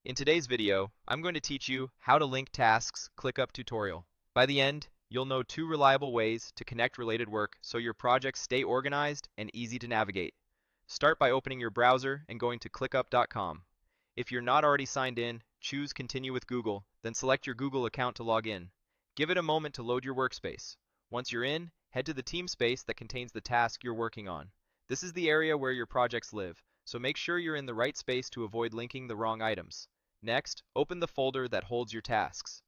In today's video, I'm going to teach you how to link tasks ClickUp tutorial. By the end, you'll know two reliable ways to connect related work so your projects stay organized and easy to navigate. Start by opening your browser and going to clickup.com. If you're not already signed in, choose Continue with Google, then select your Google account to log in. Give it a moment to load your workspace. Once you're in, head to the team space that contains the task you're working on. This is the area where your projects live, so make sure you're in the right space to avoid linking the wrong items. Next, open the folder that holds your tasks.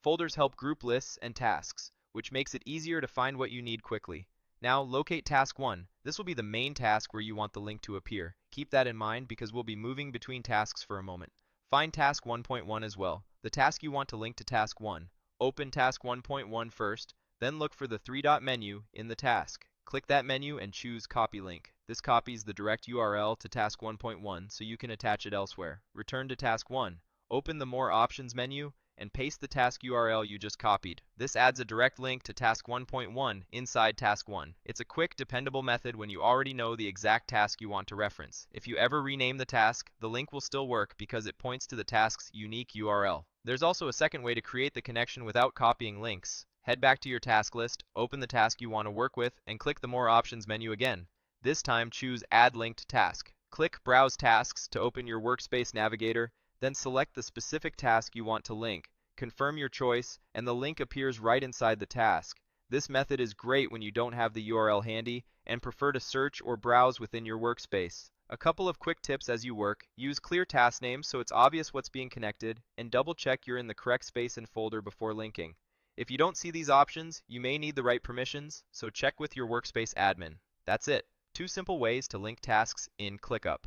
Folders help group lists and tasks, which makes it easier to find what you need quickly. Now, locate Task 1. This will be the main task where you want the link to appear. Keep that in mind because we'll be moving between tasks for a moment. Find Task 1.1 as well, the task you want to link to Task 1. Open Task 1.1 first, then look for the three-dot menu in the task. Click that menu and choose Copy Link. This copies the direct URL to Task 1.1 so you can attach it elsewhere. Return to Task 1. Open the More Options menu and paste the task URL you just copied. This adds a direct link to Task 1.1 inside Task 1. It's a quick, dependable method when you already know the exact task you want to reference. If you ever rename the task, the link will still work because it points to the task's unique URL. There's also a second way to create the connection without copying links. Head back to your task list, open the task you want to work with, and click the More Options menu again. This time choose Add Linked Task. Click Browse Tasks to open your workspace navigator, then select the specific task you want to link. Confirm your choice, and the link appears right inside the task. This method is great when you don't have the URL handy and prefer to search or browse within your workspace. A couple of quick tips as you work: use clear task names so it's obvious what's being connected, and double check you're in the correct space and folder before linking. If you don't see these options, you may need the right permissions, so check with your workspace admin. That's it. Two simple ways to link tasks in ClickUp: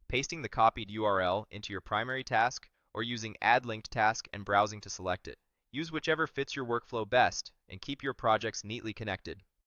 pasting the copied URL into your primary task, or using Add Linked Task and browsing to select it. Use whichever fits your workflow best, and keep your projects neatly connected.